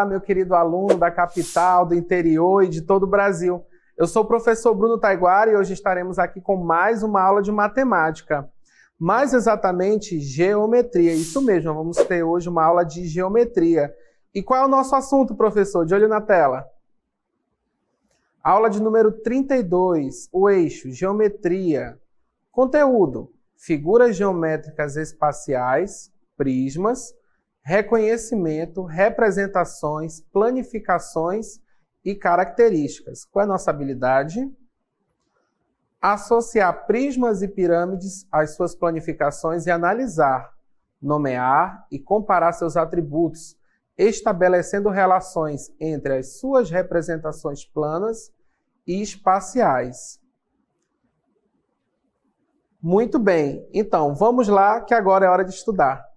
Olá, meu querido aluno da capital, do interior e de todo o Brasil. Eu sou o professor Bruno Taiguara e hoje estaremos aqui com mais uma aula de matemática. Mais exatamente, geometria. Isso mesmo, vamos ter hoje uma aula de geometria. E qual é o nosso assunto, professor? De olho na tela. Aula de número 32, o eixo, geometria. Conteúdo, figuras geométricas espaciais, prismas, reconhecimento, representações, planificações e características. Qual é a nossa habilidade? Associar prismas e pirâmides às suas planificações e analisar, nomear e comparar seus atributos, estabelecendo relações entre as suas representações planas e espaciais. Muito bem, então vamos lá que agora é hora de estudar.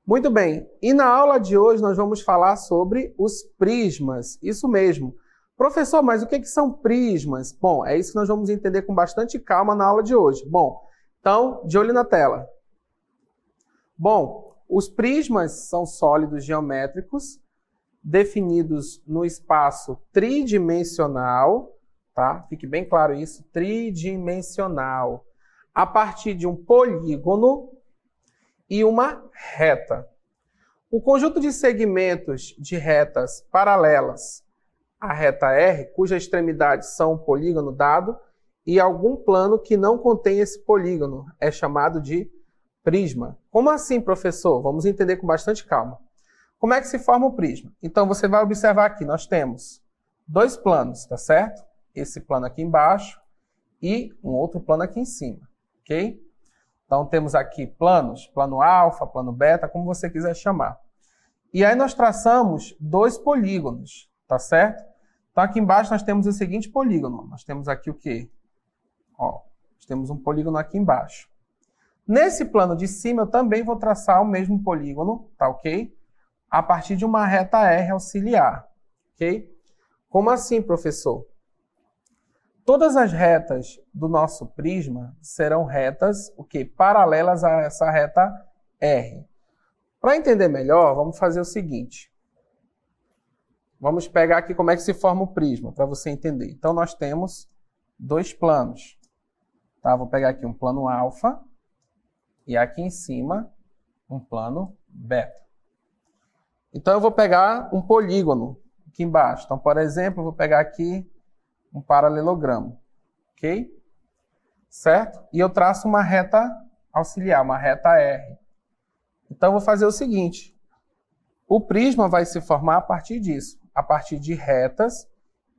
Muito bem, e na aula de hoje nós vamos falar sobre os prismas, isso mesmo. Professor, mas o que são prismas? Bom, é isso que nós vamos entender com bastante calma na aula de hoje. Bom, então, de olho na tela. Bom, os prismas são sólidos geométricos definidos no espaço tridimensional, tá? Fique bem claro isso, tridimensional, a partir de um polígono e uma reta. O conjunto de segmentos de retas paralelas à reta R, cuja extremidade são um polígono dado, e algum plano que não contém esse polígono, é chamado de prisma. Como assim, professor? Vamos entender com bastante calma. Como é que se forma o prisma? Então, você vai observar aqui, nós temos dois planos, tá certo? Esse plano aqui embaixo e um outro plano aqui em cima, ok? Então, temos aqui planos, plano alfa, plano beta, como você quiser chamar. E aí nós traçamos dois polígonos, tá certo? Então, aqui embaixo nós temos o seguinte polígono. Nós temos aqui o quê? Ó, nós temos um polígono aqui embaixo. Nesse plano de cima, eu também vou traçar o mesmo polígono, tá ok? A partir de uma reta R auxiliar, ok? Como assim, professor? Todas as retas do nosso prisma serão retas, o quê? Paralelas a essa reta R. Para entender melhor, vamos fazer o seguinte. Vamos pegar aqui como é que se forma o prisma, para você entender. Então, nós temos dois planos. Tá? Vou pegar aqui um plano alfa e aqui em cima um plano beta. Então, eu vou pegar um polígono aqui embaixo. Então, por exemplo, eu vou pegar aqui um paralelogramo, ok? Certo? E eu traço uma reta auxiliar, uma reta R. Então, eu vou fazer o seguinte. O prisma vai se formar a partir disso, a partir de retas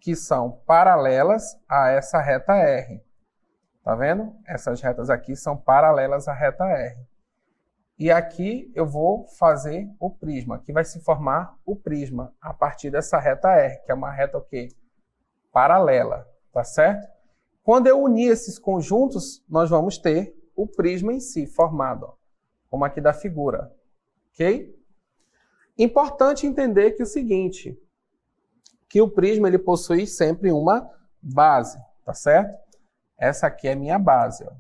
que são paralelas a essa reta R. Tá vendo? Essas retas aqui são paralelas à reta R. E aqui eu vou fazer o prisma. Aqui vai se formar o prisma a partir dessa reta R, que é uma reta o quê? Paralela, tá certo? Quando eu unir esses conjuntos, nós vamos ter o prisma em si formado, ó, como aqui da figura, ok? Importante entender que o seguinte, que o prisma ele possui sempre uma base, tá certo? Essa aqui é a minha base, ó,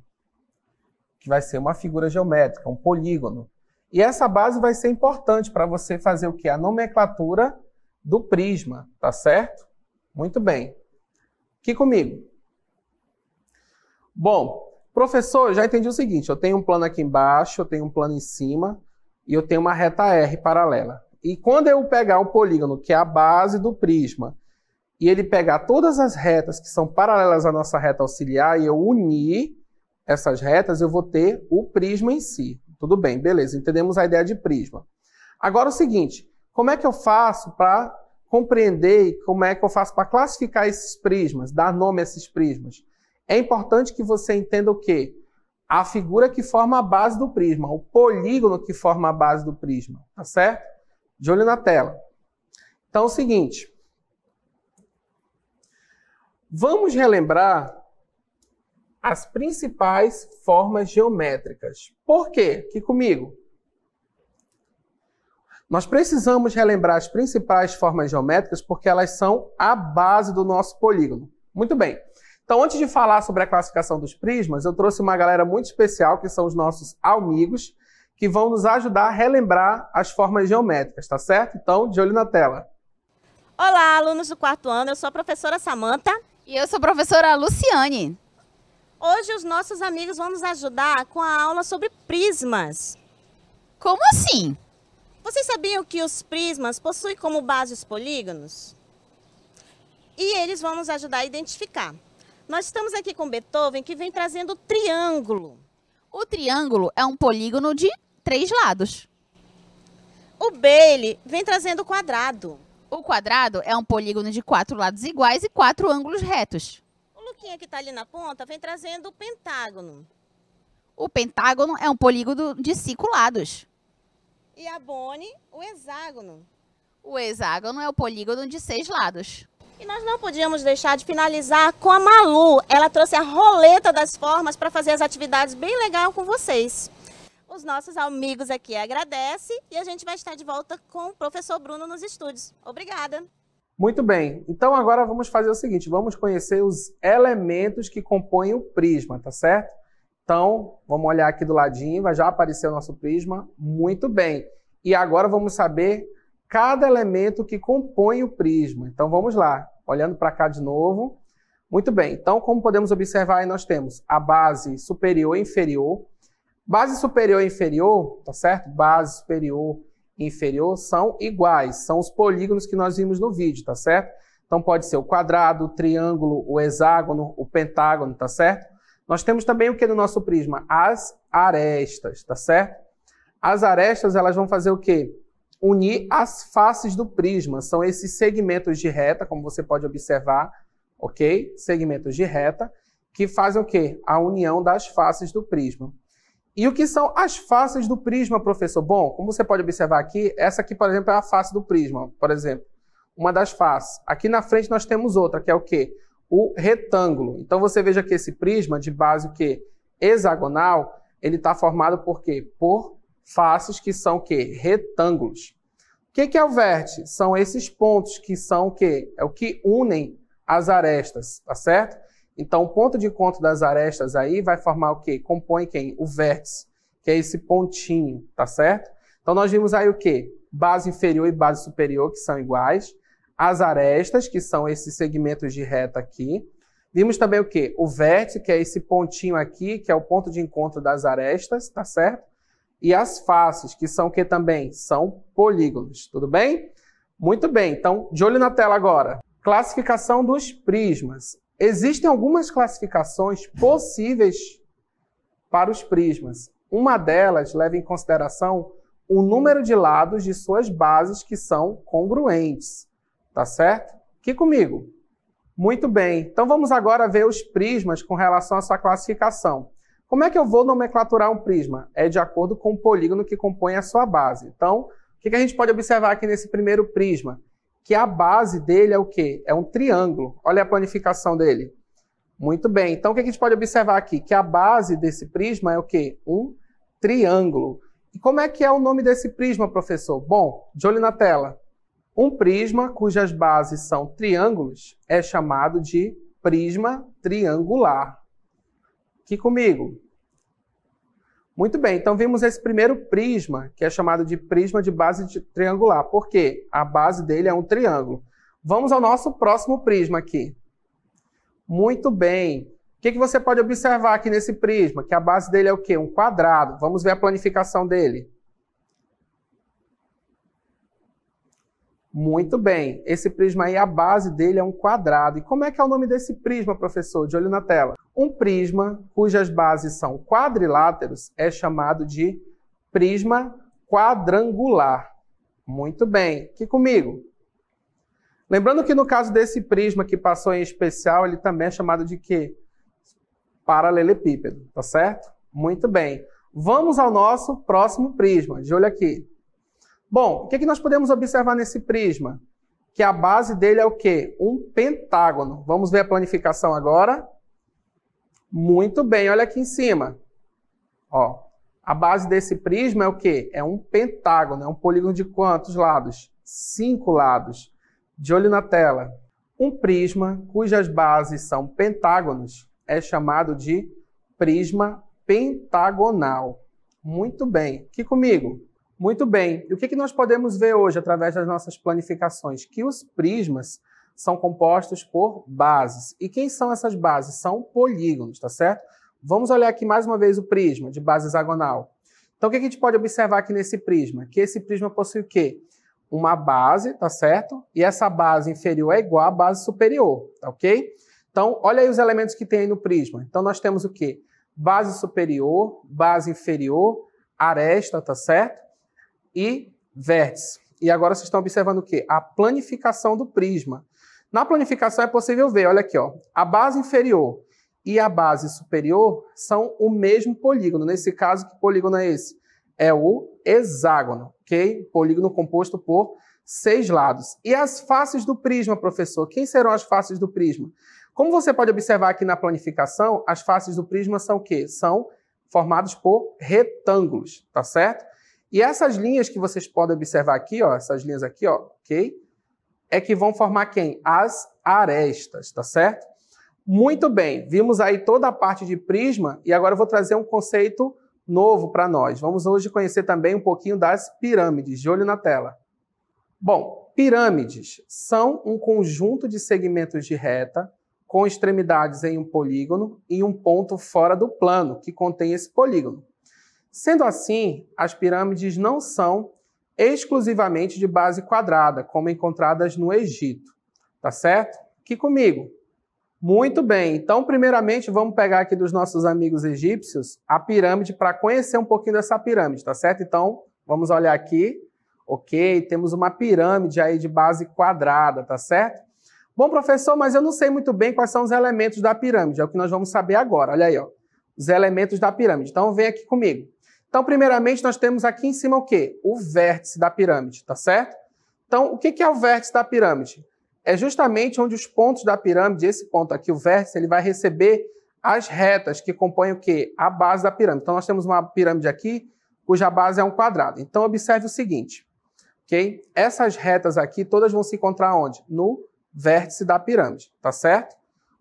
que vai ser uma figura geométrica, um polígono. E essa base vai ser importante para você fazer o quê? A nomenclatura do prisma, tá certo? Muito bem. Aqui comigo. Bom, professor, eu já entendi o seguinte, eu tenho um plano aqui embaixo, eu tenho um plano em cima e eu tenho uma reta R paralela. E quando eu pegar o polígono, que é a base do prisma, e ele pegar todas as retas que são paralelas à nossa reta auxiliar e eu unir essas retas, eu vou ter o prisma em si. Tudo bem, beleza, entendemos a ideia de prisma. Agora o seguinte, como é que eu faço para compreender e como é que eu faço para classificar esses prismas, dar nome a esses prismas? É importante que você entenda o quê? A figura que forma a base do prisma, o polígono que forma a base do prisma, tá certo? De olho na tela. Então é o seguinte, vamos relembrar as principais formas geométricas. Por quê? Aqui comigo. Nós precisamos relembrar as principais formas geométricas porque elas são a base do nosso polígono. Muito bem. Então, antes de falar sobre a classificação dos prismas, eu trouxe uma galera muito especial, que são os nossos amigos, que vão nos ajudar a relembrar as formas geométricas, tá certo? Então, de olho na tela. Olá, alunos do 4º ano, eu sou a professora Samantha. E eu sou a professora Luciane. Hoje os nossos amigos vão nos ajudar com a aula sobre prismas. Como assim? Vocês sabiam que os prismas possuem como base os polígonos? E eles vão nos ajudar a identificar. Nós estamos aqui com Beethoven, que vem trazendo o triângulo. O triângulo é um polígono de 3 lados. O Bailey vem trazendo o quadrado. O quadrado é um polígono de 4 lados iguais e 4 ângulos retos. O Luquinha, que está ali na ponta, vem trazendo o pentágono. O pentágono é um polígono de 5 lados. E a Bonnie, o hexágono. O hexágono é o polígono de 6 lados. E nós não podíamos deixar de finalizar com a Malu. Ela trouxe a roleta das formas para fazer as atividades bem legal com vocês. Os nossos amigos aqui agradecem e a gente vai estar de volta com o professor Bruno nos estúdios. Obrigada! Muito bem, então agora vamos fazer o seguinte, vamos conhecer os elementos que compõem o prisma, tá certo? Então, vamos olhar aqui do ladinho, vai já aparecer o nosso prisma. Muito bem, e agora vamos saber cada elemento que compõe o prisma. Então vamos lá, olhando para cá de novo. Muito bem, então como podemos observar, aí nós temos a base superior e inferior. Base superior e inferior, tá certo? Base superior e inferior são iguais, são os polígonos que nós vimos no vídeo, tá certo? Então pode ser o quadrado, o triângulo, o hexágono, o pentágono, tá certo? Nós temos também o que no nosso prisma? As arestas, tá certo? As arestas, elas vão fazer o quê? Unir as faces do prisma. São esses segmentos de reta, como você pode observar, ok? Segmentos de reta, que fazem o quê? A união das faces do prisma. E o que são as faces do prisma, professor? Bom, como você pode observar aqui, essa aqui, por exemplo, é a face do prisma, por exemplo. Uma das faces. Aqui na frente nós temos outra, que é o quê? O retângulo. Então você veja que esse prisma de base o quê? Hexagonal, ele está formado por quê? Por faces que são o quê? Retângulos. O que é o vértice? São esses pontos que são o quê? É o que unem as arestas, tá certo? Então, o ponto de encontro das arestas aí vai formar o quê? Compõe quem? O vértice, que é esse pontinho, tá certo? Então, nós vimos aí o quê? Base inferior e base superior, que são iguais. As arestas, que são esses segmentos de reta aqui. Vimos também o quê? O vértice, que é esse pontinho aqui, que é o ponto de encontro das arestas, tá certo? E as faces, que são o que também? São polígonos, tudo bem? Muito bem, então, de olho na tela agora. Classificação dos prismas. Existem algumas classificações possíveis para os prismas. Uma delas leva em consideração o número de lados de suas bases que são congruentes, tá certo? Aqui comigo. Muito bem, então vamos agora ver os prismas com relação à sua classificação. Como é que eu vou nomenclaturar um prisma? É de acordo com o polígono que compõe a sua base. Então, o que a gente pode observar aqui nesse primeiro prisma? Que a base dele é o quê? É um triângulo. Olha a planificação dele. Muito bem. Então, o que a gente pode observar aqui? Que a base desse prisma é o quê? Um triângulo. E como é que é o nome desse prisma, professor? Bom, de olho na tela. Um prisma cujas bases são triângulos é chamado de prisma triangular. Aqui comigo. Muito bem, então vimos esse primeiro prisma, que é chamado de prisma de base triangular. Por quê? A base dele é um triângulo. Vamos ao nosso próximo prisma aqui. Muito bem. O que você pode observar aqui nesse prisma? Que a base dele é o quê? Um quadrado. Vamos ver a planificação dele. Muito bem. Esse prisma aí, a base dele é um quadrado. E como é que é o nome desse prisma, professor? De olho na tela. Um prisma cujas bases são quadriláteros é chamado de prisma quadrangular. Muito bem. Aqui comigo. Lembrando que no caso desse prisma que passou em especial, ele também é chamado de quê? Paralelepípedo, tá certo? Muito bem. Vamos ao nosso próximo prisma. De olho aqui. Bom, o que nós podemos observar nesse prisma? Que a base dele é o quê? Um pentágono. Vamos ver a planificação agora. Muito bem, olha aqui em cima. Ó, a base desse prisma é o quê? É um pentágono, é um polígono de quantos lados? 5 lados. De olho na tela. Um prisma cujas bases são pentágonos é chamado de prisma pentagonal. Muito bem. Aqui comigo. Muito bem. E o que nós podemos ver hoje através das nossas planificações? Que os prismas são compostos por bases. E quem são essas bases? São polígonos, tá certo? Vamos olhar aqui mais uma vez o prisma de base hexagonal. Então, o que a gente pode observar aqui nesse prisma? Que esse prisma possui o quê? Uma base, tá certo? E essa base inferior é igual à base superior, tá ok? Então, olha aí os elementos que tem aí no prisma. Então, nós temos o quê? Base superior, base inferior, aresta, tá certo? E vértice. E agora vocês estão observando o quê? A planificação do prisma. Na planificação é possível ver, olha aqui, ó, a base inferior e a base superior são o mesmo polígono. Nesse caso, que polígono é esse? É o hexágono, ok? Polígono composto por 6 lados. E as faces do prisma, professor? Quem serão as faces do prisma? Como você pode observar aqui na planificação, as faces do prisma são o quê? São formadas por retângulos, tá certo? E essas linhas que vocês podem observar aqui, ó, essas linhas aqui, ó, ok? É que vão formar quem? As arestas, tá certo? Muito bem, vimos aí toda a parte de prisma e agora eu vou trazer um conceito novo para nós. Vamos hoje conhecer também um pouquinho das pirâmides. De olho na tela. Bom, pirâmides são um conjunto de segmentos de reta com extremidades em um polígono e um ponto fora do plano que contém esse polígono. Sendo assim, as pirâmides não são exclusivamente de base quadrada, como encontradas no Egito. Tá certo? Aqui comigo. Muito bem. Então, primeiramente, vamos pegar aqui dos nossos amigos egípcios a pirâmide para conhecer um pouquinho dessa pirâmide, tá certo? Então, vamos olhar aqui. Ok, temos uma pirâmide aí de base quadrada, tá certo? Bom, professor, mas eu não sei muito bem quais são os elementos da pirâmide. É o que nós vamos saber agora. Olha aí, ó. Os elementos da pirâmide. Então, vem aqui comigo. Então, primeiramente, nós temos aqui em cima o quê? O vértice da pirâmide, tá certo? Então, o que é o vértice da pirâmide? É justamente onde os pontos da pirâmide, esse ponto aqui, o vértice, ele vai receber as retas que compõem o quê? A base da pirâmide. Então, nós temos uma pirâmide aqui, cuja base é um quadrado. Então, observe o seguinte, ok? Essas retas aqui, todas vão se encontrar onde? No vértice da pirâmide, tá certo?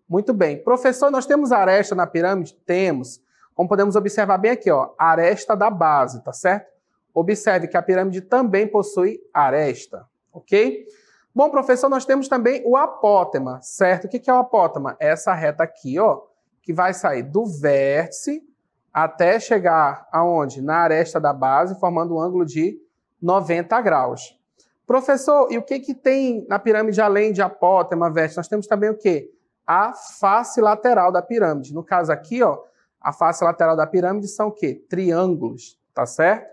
Muito bem. Professor, nós temos aresta na pirâmide? Temos. Como podemos observar bem aqui, ó, aresta da base, tá certo? Observe que a pirâmide também possui aresta, ok? Bom, professor, nós temos também o apótema, certo? O que é o apótema? É essa reta aqui, ó, que vai sair do vértice até chegar aonde? Na aresta da base, formando um ângulo de 90 graus. Professor, e o que tem na pirâmide além de apótema, vértice? Nós temos também o quê? A face lateral da pirâmide. No caso aqui, ó, a face lateral da pirâmide são o quê? Triângulos, tá certo?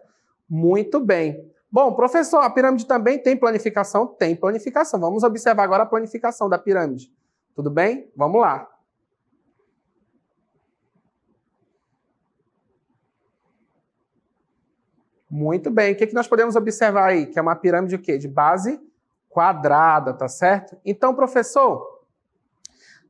Muito bem. Bom, professor, a pirâmide também tem planificação? Tem planificação. Vamos observar agora a planificação da pirâmide. Tudo bem? Vamos lá. Muito bem. O que nós podemos observar aí? Que é uma pirâmide o quê? De base quadrada, tá certo? Então, professor,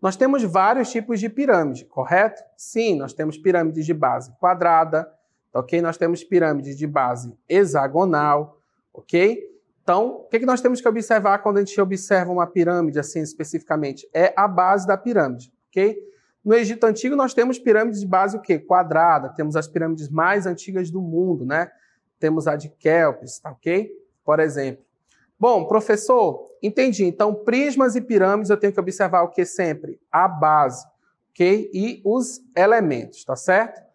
nós temos vários tipos de pirâmide, correto? Sim, nós temos pirâmides de base quadrada, ok? Nós temos pirâmides de base hexagonal, ok? Então, o que nós temos que observar quando a gente observa uma pirâmide, assim, especificamente? É a base da pirâmide, ok? No Egito Antigo, nós temos pirâmides de base o quê? Quadrada. Temos as pirâmides mais antigas do mundo, né? Temos a de Quéops, tá ok? Por exemplo. Bom, professor, entendi. Então, prismas e pirâmides eu tenho que observar o que sempre? A base, ok? E os elementos, tá certo?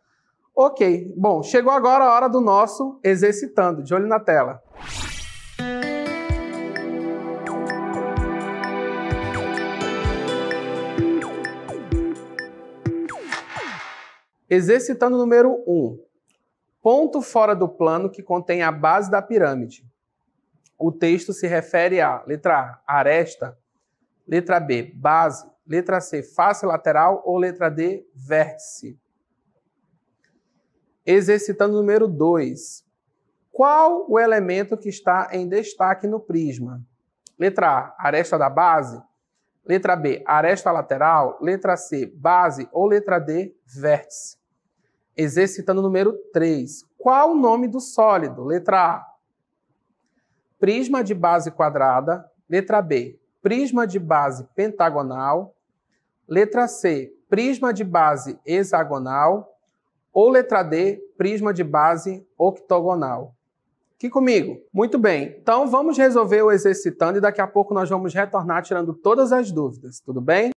Ok. Bom, chegou agora a hora do nosso exercitando. De olho na tela. Exercitando número 1. Ponto fora do plano que contém a base da pirâmide. O texto se refere a letra A, aresta, letra B, base, letra C, face lateral ou letra D, vértice. Exercitando número 2. Qual o elemento que está em destaque no prisma? Letra A, aresta da base, letra B, aresta lateral, letra C, base ou letra D, vértice. Exercitando número 3. Qual o nome do sólido? Letra A, prisma de base quadrada. Letra B, prisma de base pentagonal. Letra C, prisma de base hexagonal. Ou letra D, prisma de base octogonal. Aqui comigo. Muito bem. Então, vamos resolver o exercitando e daqui a pouco nós vamos retornar tirando todas as dúvidas. Tudo bem?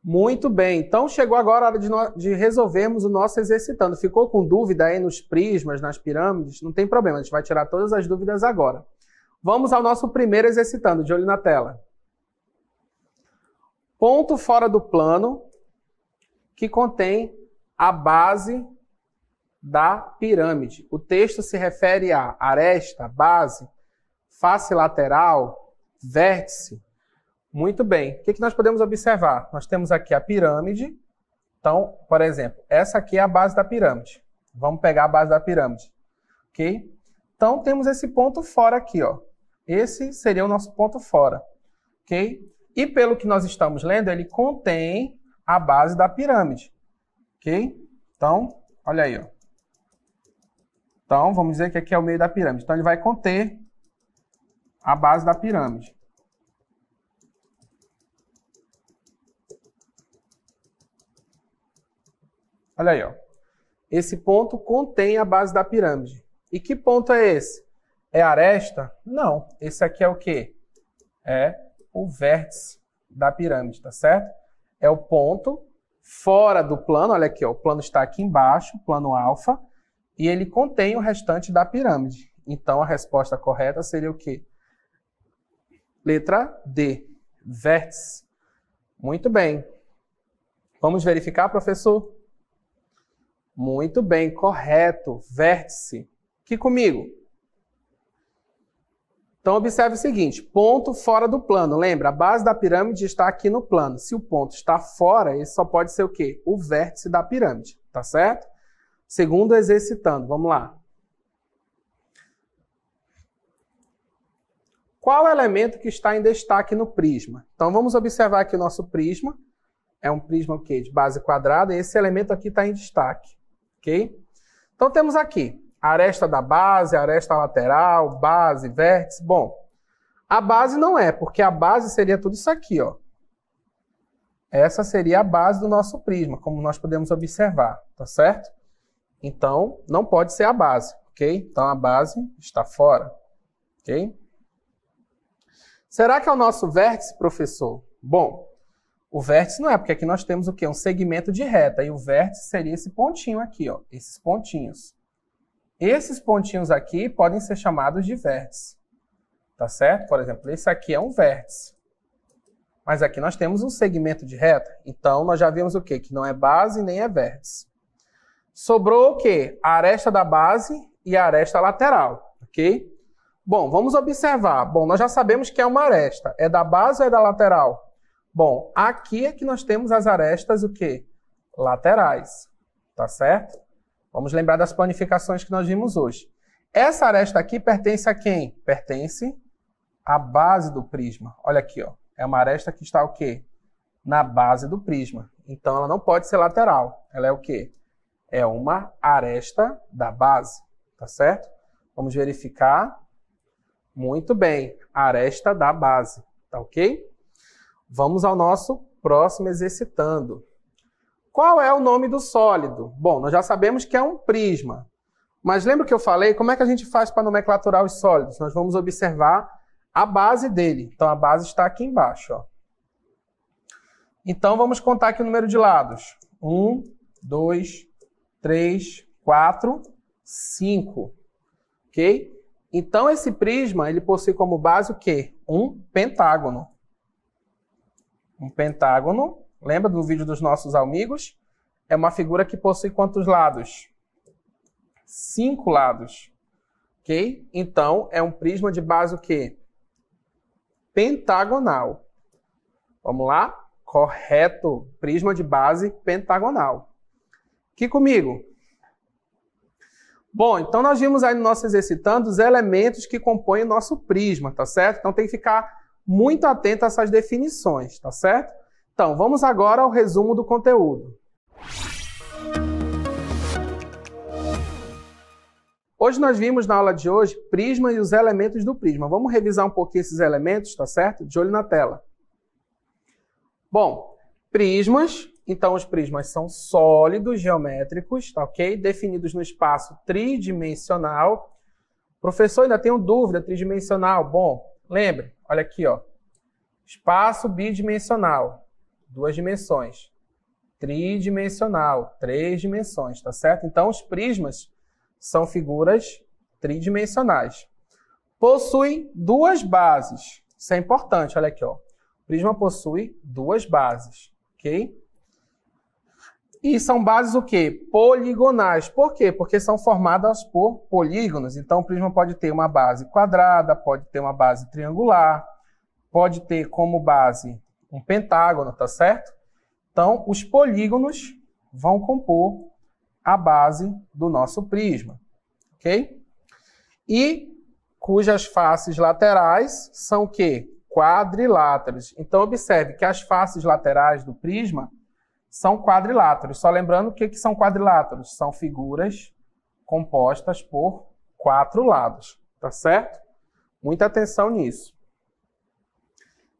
Muito bem, então chegou agora a hora de resolvermos o nosso exercitando. Ficou com dúvida aí nos prismas, nas pirâmides? Não tem problema, a gente vai tirar todas as dúvidas agora. Vamos ao nosso primeiro exercitando, de olho na tela. Ponto fora do plano que contém a base da pirâmide. O texto se refere a aresta, base, face lateral, vértice. Muito bem. O que nós podemos observar? Nós temos aqui a pirâmide. Então, por exemplo, essa aqui é a base da pirâmide. Vamos pegar a base da pirâmide. Ok? Então, temos esse ponto fora aqui, ó. Esse seria o nosso ponto fora. Ok? E pelo que nós estamos lendo, ele contém a base da pirâmide. Ok? Então, olha aí, ó. Então, vamos dizer que aqui é o meio da pirâmide. Então, ele vai conter a base da pirâmide. Olha aí, ó. Esse ponto contém a base da pirâmide. E que ponto é esse? É a aresta? Não. Esse aqui é o quê? É o vértice da pirâmide, tá certo? É o ponto fora do plano. Olha aqui, ó. O plano está aqui embaixo, plano alfa, e ele contém o restante da pirâmide. Então, a resposta correta seria o quê? Letra D, vértice. Muito bem. Vamos verificar, professor? Muito bem, correto, vértice. Aqui comigo. Então, observe o seguinte, ponto fora do plano. Lembra, a base da pirâmide está aqui no plano. Se o ponto está fora, esse só pode ser o quê? O vértice da pirâmide, tá certo? Segundo exercitando, vamos lá. Qual é o elemento que está em destaque no prisma? Então, vamos observar aqui o nosso prisma. É um prisma o quê? De base quadrada, e esse elemento aqui está em destaque. Ok? Então, temos aqui a aresta da base, a aresta lateral, base, vértice. Bom, a base não é, porque a base seria tudo isso aqui, ó. Essa seria a base do nosso prisma, como nós podemos observar, tá certo? Então, não pode ser a base, ok? Então, a base está fora, ok? Será que é o nosso vértice, professor? Bom, o vértice não é, porque aqui nós temos o quê? Um segmento de reta, e o vértice seria esse pontinho aqui, ó, esses pontinhos. Esses pontinhos aqui podem ser chamados de vértice, tá certo? Por exemplo, esse aqui é um vértice. Mas aqui nós temos um segmento de reta, então nós já vimos o quê? Que não é base nem é vértice. Sobrou o quê? A aresta da base e a aresta lateral, ok? Bom, vamos observar. Bom, nós já sabemos que é uma aresta. É da base ou é da lateral? Bom, aqui é que nós temos as arestas, o quê? Laterais, tá certo? Vamos lembrar das planificações que nós vimos hoje. Essa aresta aqui pertence a quem? Pertence à base do prisma. Olha aqui, ó. É uma aresta que está o quê? Na base do prisma. Então, ela não pode ser lateral. Ela é o quê? É uma aresta da base, tá certo? Vamos verificar. Muito bem. Aresta da base, tá ok? Vamos ao nosso próximo exercitando. Qual é o nome do sólido? Bom, nós já sabemos que é um prisma. Mas lembra que eu falei? Como é que a gente faz para nomenclaturar os sólidos? Nós vamos observar a base dele. Então, a base está aqui embaixo, ó. Então, vamos contar aqui o número de lados. 1, 2, 3, 4, 5. Ok? Então, esse prisma, ele possui como base o quê? Um pentágono. Um pentágono, lembra do vídeo dos nossos amigos? É uma figura que possui quantos lados? 5 lados. Ok? Então, é um prisma de base o quê? Pentagonal. Vamos lá? Correto. Prisma de base pentagonal. Aqui comigo. Bom, então nós vimos aí no nosso exercitando os elementos que compõem o nosso prisma, tá certo? Então tem que ficar muito atento a essas definições, tá certo? Então, vamos agora ao resumo do conteúdo. Hoje nós vimos na aula de hoje prisma e os elementos do prisma. Vamos revisar um pouquinho esses elementos, tá certo? De olho na tela. Bom, prismas. Então, os prismas são sólidos geométricos, tá ok? Definidos no espaço tridimensional. Professor, ainda tenho dúvida, tridimensional. Bom, lembre, olha aqui, ó. Espaço bidimensional. 2 dimensões. Tridimensional, 3 dimensões, tá certo? Então, os prismas são figuras tridimensionais. Possui 2 bases. Isso é importante, olha aqui, ó. O prisma possui 2 bases, ok? E são bases o quê? Poligonais. Por quê? Porque são formadas por polígonos. Então, o prisma pode ter uma base quadrada, pode ter uma base triangular, pode ter como base um pentágono, tá certo? Então, os polígonos vão compor a base do nosso prisma, ok? E cujas faces laterais são o quê? Quadriláteros. Então, observe que as faces laterais do prisma são quadriláteros. Só lembrando o que são quadriláteros? São figuras compostas por 4 lados, tá certo? Muita atenção nisso.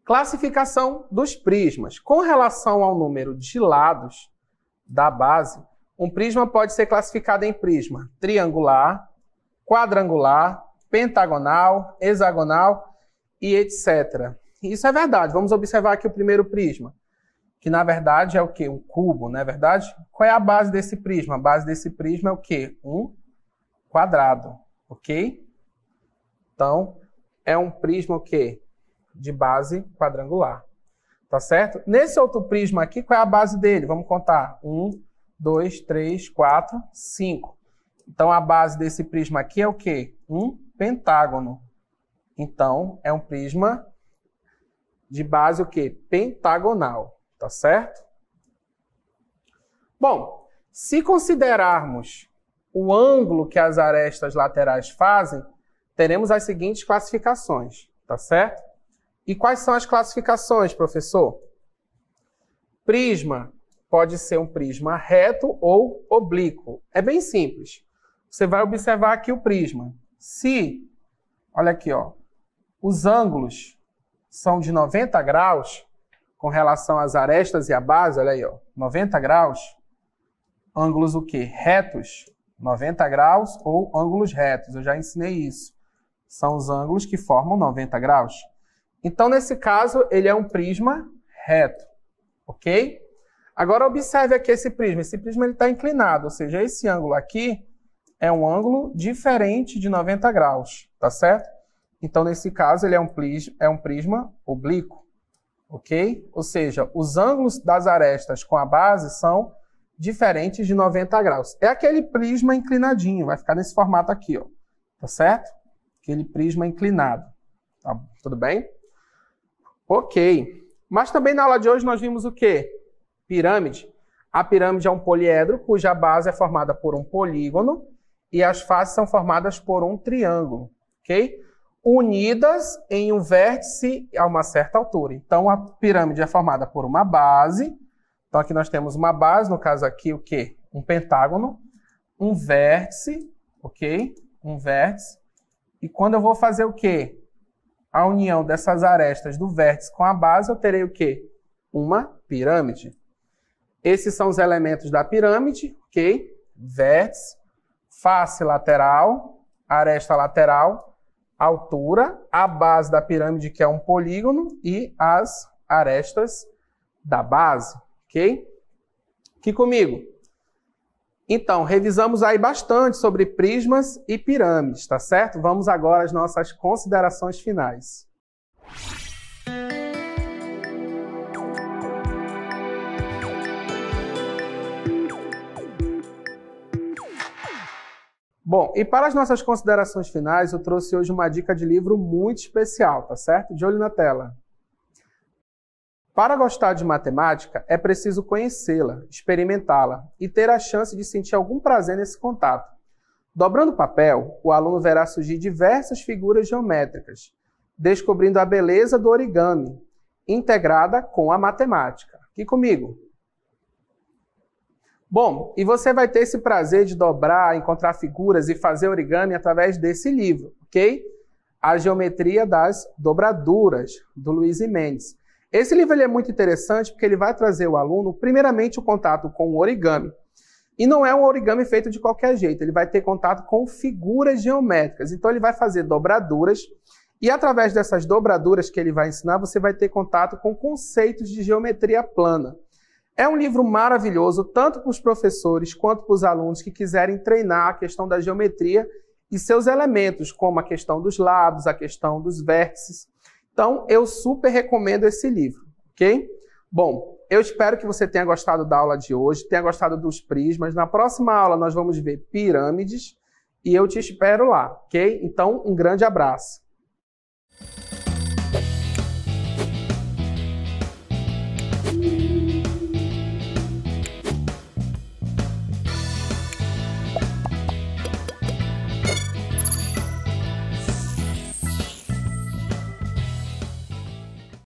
Classificação dos prismas. Com relação ao número de lados da base, um prisma pode ser classificado em prisma triangular, quadrangular, pentagonal, hexagonal e etc. Isso é verdade. Vamos observar aqui o primeiro prisma, que na verdade é o quê? Um cubo, não é verdade? Qual é a base desse prisma? A base desse prisma é o quê? Um quadrado, ok? Então, é um prisma o quê? De base quadrangular, tá certo? Nesse outro prisma aqui, qual é a base dele? Vamos contar. 1, 2, 3, 4, 5. Então, a base desse prisma aqui é o quê? Um pentágono. Então, é um prisma de base o quê? Pentagonal, tá certo? Bom, se considerarmos o ângulo que as arestas laterais fazem, teremos as seguintes classificações, tá certo? E quais são as classificações, professor? Prisma pode ser um prisma reto ou oblíquo. É bem simples. Você vai observar aqui o prisma. Se, olha aqui, ó, os ângulos são de 90 graus com relação às arestas e à base, olha aí, ó, 90 graus, ângulos o quê? Retos, 90 graus ou ângulos retos. Eu já ensinei isso. São os ângulos que formam 90 graus. Então, nesse caso, ele é um prisma reto, ok? Agora, observe aqui esse prisma. Esse prisma está inclinado, ou seja, esse ângulo aqui é um ângulo diferente de 90 graus, tá certo? Então, nesse caso, ele é um prisma oblíquo, ok? Ou seja, os ângulos das arestas com a base são diferentes de 90 graus. É aquele prisma inclinadinho, vai ficar nesse formato aqui, ó, tá certo? Aquele prisma inclinado, tá? Tudo bem? Ok. Mas também na aula de hoje nós vimos o quê? Pirâmide. A pirâmide é um poliedro cuja base é formada por um polígono e as faces são formadas por um triângulo, ok? Unidas em um vértice a uma certa altura. Então, a pirâmide é formada por uma base. Então, aqui nós temos uma base, no caso aqui o quê? Um pentágono, um vértice, ok? Um vértice. E quando eu vou fazer o quê? A união dessas arestas do vértice com a base, eu terei o quê? Uma pirâmide. Esses são os elementos da pirâmide, ok? Vértice, face lateral, aresta lateral, altura, a base da pirâmide, que é um polígono, e as arestas da base, ok? Aqui comigo. Então, revisamos aí bastante sobre prismas e pirâmides, tá certo? Vamos agora às nossas considerações finais. Bom, e para as nossas considerações finais, eu trouxe hoje uma dica de livro muito especial, tá certo? De olho na tela. Para gostar de matemática, é preciso conhecê-la, experimentá-la e ter a chance de sentir algum prazer nesse contato. Dobrando o papel, o aluno verá surgir diversas figuras geométricas, descobrindo a beleza do origami, integrada com a matemática. Aqui comigo. Bom, e você vai ter esse prazer de dobrar, encontrar figuras e fazer origami através desse livro, ok? A Geometria das Dobraduras, do Luiz Mendes. Esse livro ele é muito interessante porque ele vai trazer o aluno, primeiramente, o contato com o origami. E não é um origami feito de qualquer jeito, ele vai ter contato com figuras geométricas. Então, ele vai fazer dobraduras E através dessas dobraduras que ele vai ensinar, você vai ter contato com conceitos de geometria plana. É um livro maravilhoso, tanto para os professores quanto para os alunos que quiserem treinar a questão da geometria e seus elementos, como a questão dos lados, a questão dos vértices. Então, eu super recomendo esse livro, ok? Bom, eu espero que você tenha gostado da aula de hoje, tenha gostado dos prismas. Na próxima aula, nós vamos ver pirâmides e eu te espero lá, ok? Então, um grande abraço.